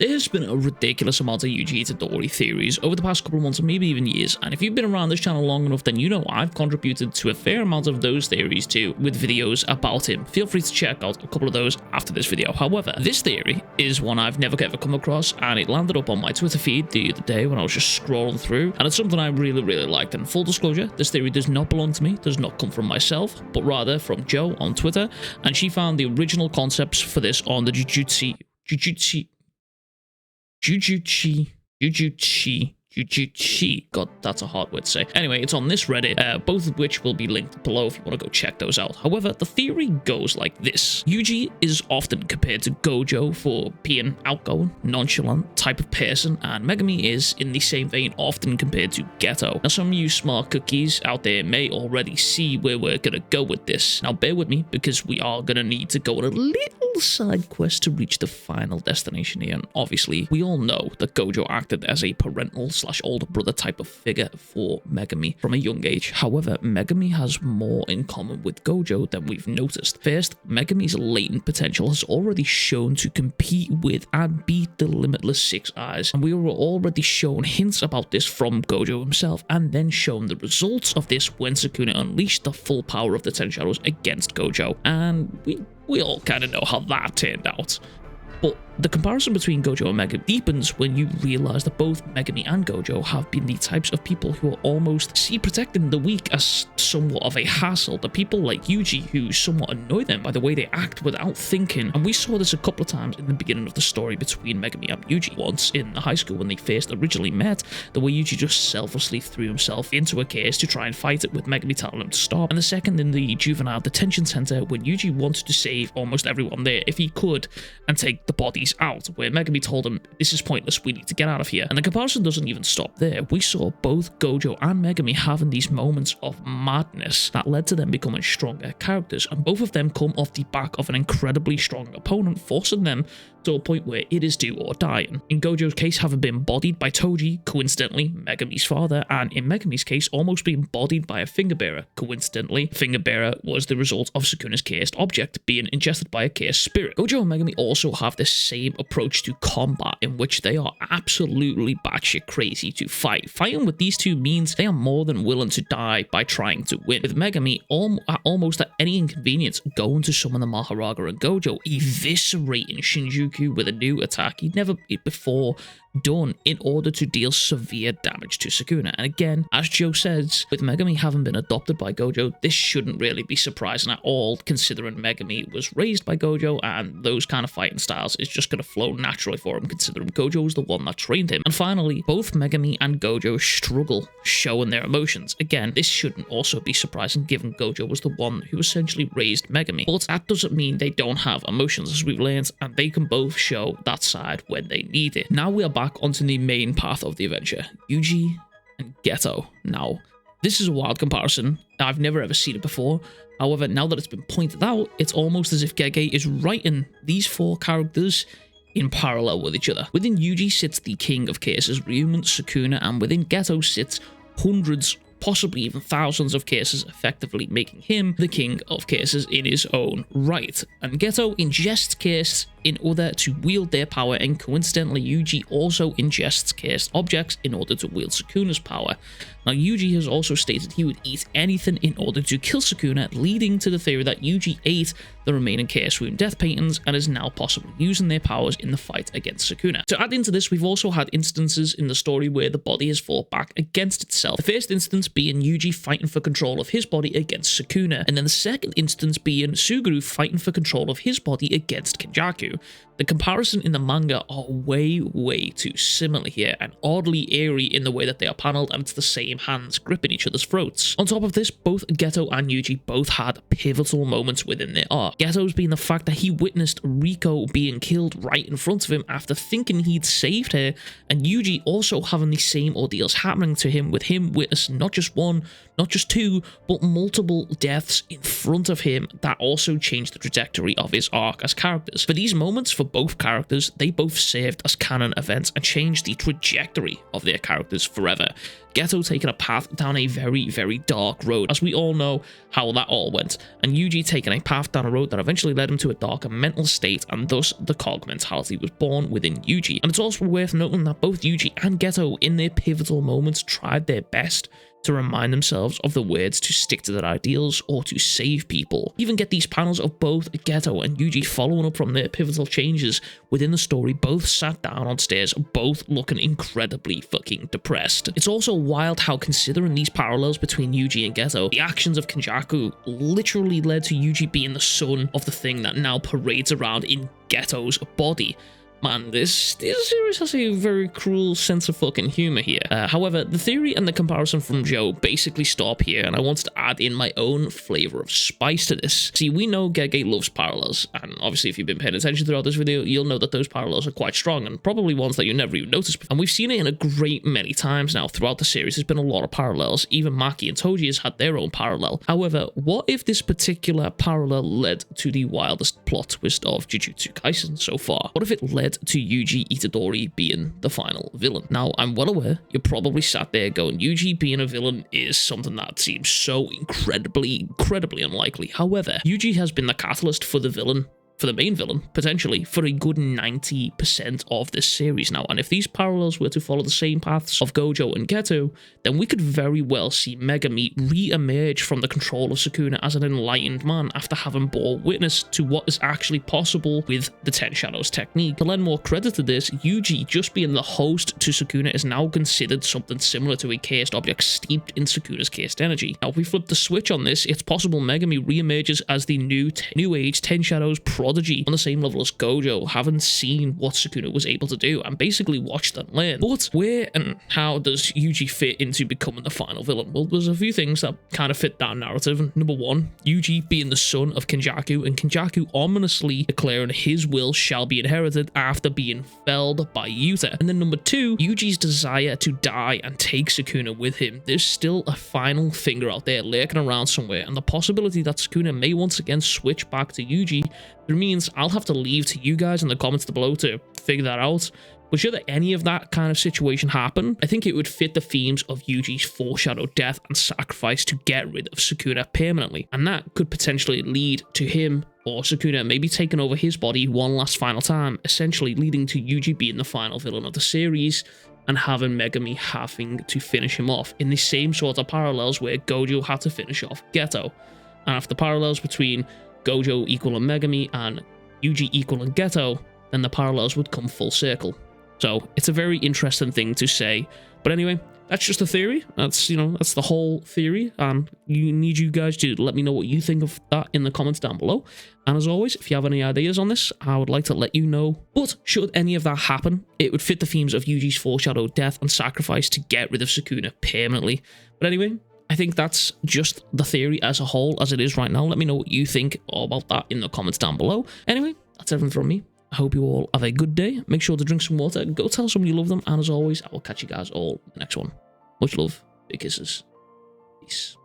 There's been a ridiculous amount of Yuji Itadori theories over the past couple of months and maybe even years, and if you've been around this channel long enough, then you know I've contributed to a fair amount of those theories too, with videos about him. Feel free to check out a couple of those after this video. However, this theory is one I've never ever come across, and it landed up on my Twitter feed the other day when I was just scrolling through, and it's something I really liked. And full disclosure, this theory does not belong to me, does not come from myself, but rather from Jo on Twitter, and she found the original concepts for this on the Jujutsu, God, that's a hard word to say. Anyway, it's on this Reddit, both of which will be linked below if you want to go check those out. However, the theory goes like this. Yuji is often compared to Gojo for being outgoing, nonchalant type of person, and Megami is, in the same vein, often compared to Geto. Now, some of you smart cookies out there may already see where we're gonna go with this. Now, bear with me, because we are gonna need to go on a little side quest to reach the final destination here, and obviously, we all know that Gojo acted as a parental / older brother type of figure for Megami from a young age. However, Megami has more in common with Gojo than we've noticed. First, Megami's latent potential has already shown to compete with and beat the limitless Six Eyes, and we were already shown hints about this from Gojo himself, and then shown the results of this when Sukuna unleashed the full power of the Ten Shadows against Gojo, and we all kind of know how that turned out. But the comparison between Gojo and Megami deepens when you realize that both Megami and Gojo have been the types of people who are almost see protecting the weak as somewhat of a hassle. The people like Yuji who somewhat annoy them by the way they act without thinking, and we saw this a couple of times in the beginning of the story between Megami and Yuji. Once in high school when they first originally met, the way Yuji just selflessly threw himself into a case to try and fight it with Megami telling him to stop, and the second in the juvenile detention center when Yuji wanted to save almost everyone there if he could and take the bodies out, where Megami told him, this is pointless, we need to get out of here. And the comparison doesn't even stop there. We saw both Gojo and Megami having these moments of madness that led to them becoming stronger characters, and both of them come off the back of an incredibly strong opponent, forcing them to a point where it is do or die. In Gojo's case, having been bodied by Toji, coincidentally Megami's father, and in Megami's case, almost being bodied by a finger bearer. Coincidentally, finger bearer was the result of Sukuna's cursed object being ingested by a cursed spirit. Gojo and Megami also have the same approach to combat, in which they are absolutely batshit crazy to fight. Fighting with these two means they are more than willing to die by trying to win. With Megami, almost at any inconvenience, going to summon the Maharaga and Gojo, eviscerating Shinjuku with a new attack he'd never before done in order to deal severe damage to Sukuna. And again, as Jo says, with Megami having been adopted by Gojo, this shouldn't really be surprising at all, considering Megami was raised by Gojo, and those kind of fighting styles is just going to flow naturally for him, considering Gojo was the one that trained him. And finally, both Megami and Gojo struggle showing their emotions. Again, this shouldn't also be surprising, given Gojo was the one who essentially raised Megami, but that doesn't mean they don't have emotions, as we've learned, and they can both show that side when they need it. Now we are back onto the main path of the adventure, Yuji and Geto. Now, this is a wild comparison. I've never ever seen it before. However, now that it's been pointed out, it's almost as if Gege is writing these four characters in parallel with each other. Within Yuji sits the king of cases, Ryomen, Sukuna, and within Geto sits hundreds, possibly even thousands of cases, effectively making him the king of cases in his own right. And Geto ingests case in order to wield their power, and coincidentally Yuji also ingests cursed objects in order to wield Sukuna's power. Now, Yuji has also stated he would eat anything in order to kill Sukuna, leading to the theory that Yuji ate the remaining Chaos Wound Death Paintings and is now possibly using their powers in the fight against Sukuna. To add into this, we've also had instances in the story where the body has fought back against itself. The first instance being Yuji fighting for control of his body against Sukuna, and then the second instance being Suguru fighting for control of his body against Kenjaku. The comparison in the manga are way too similar here, and oddly eerie in the way that they are panelled, and it's the same hands gripping each other's throats. On top of this, both Geto and Yuji both had pivotal moments within their arc. Geto's being the fact that he witnessed Riko being killed right in front of him after thinking he'd saved her, and Yuji also having the same ordeals happening to him, with him witnessing not just one, not just two, but multiple deaths in front of him that also changed the trajectory of his arc as characters. For these moments, for both characters, they both served as canon events and changed the trajectory of their characters forever. Geto taking a path down a very, very dark road, as we all know how that all went, and Yuji taking a path down a road that eventually led him to a darker mental state, and thus the cog mentality was born within Yuji. And it's also worth noting that both Yuji and Geto, in their pivotal moments, tried their best to remind themselves of the words to stick to their ideals or to save people. You even get these panels of both Geto and Yuji following up from their pivotal changes within the story, both sat down on stairs, both looking incredibly fucking depressed. It's also wild how, considering these parallels between Yuji and Geto, the actions of Kenjaku literally led to Yuji being the son of the thing that now parades around in Geto's body. Man, this series has a very cruel sense of fucking humor here. However, the theory and the comparison from Joe basically stop here, and I wanted to add in my own flavor of spice to this. See, we know Gege loves parallels, and obviously if you've been paying attention throughout this video, you'll know that those parallels are quite strong, and probably ones that you never even noticed before. And we've seen it in a great many times now throughout the series. There's been a lot of parallels. Even Maki and Toji has had their own parallel. However, what if this particular parallel led to the wildest plot twist of Jujutsu Kaisen so far? What if it led to Yuji Itadori being the final villain? Now, I'm well aware you're probably sat there going, Yuji being a villain is something that seems so incredibly unlikely. However, Yuji has been the catalyst for the main villain, potentially, for a good 90% of this series now. And if these parallels were to follow the same paths of Gojo and Geto, then we could very well see Megami re-emerge from the control of Sukuna as an enlightened man after having bore witness to what is actually possible with the Ten Shadows technique. To lend more credit to this, Yuji just being the host to Sukuna is now considered something similar to a cursed object steeped in Sukuna's cursed energy. Now, if we flip the switch on this, it's possible Megami re-emerges as the new age Ten Shadows prodigy on the same level as Gojo, having seen what Sukuna was able to do and basically watched and learn. But where and how does Yuji fit into becoming the final villain? Well, there's a few things that kind of fit that narrative. Number one, Yuji being the son of Kenjaku, and Kenjaku ominously declaring his will shall be inherited after being felled by Yuta. And then number two, Yuji's desire to die and take Sukuna with him. There's still a final finger out there lurking around somewhere, and the possibility that Sukuna may once again switch back to Yuji means I'll have to leave to you guys in the comments below to figure that out. But should any of that kind of situation happen, I think it would fit the themes of Yuji's foreshadowed death and sacrifice to get rid of Sukuna permanently. And that could potentially lead to him or Sukuna maybe taking over his body one last final time, essentially leading to Yuji being the final villain of the series and having Megami having to finish him off in the same sort of parallels where Gojo had to finish off Geto. And if the parallels between Gojo equaling Megami and Yuji equaling Geto, then the parallels would come full circle. So it's a very interesting thing to say. But anyway, that's just a theory. That's the whole theory. And need you guys to let me know what you think of that in the comments down below. And as always, if you have any ideas on this, I would like to let you know. But should any of that happen, it would fit the themes of Yuji's foreshadowed death and sacrifice to get rid of Sukuna permanently. But anyway, I think that's just the theory as a whole as it is right now. Let me know what you think about that in the comments down below. Anyway, that's everything from me. I hope you all have a good day. Make sure to drink some water. Go tell someone you love them. And as always, I will catch you guys all in the next one. Much love. Big kisses. Peace.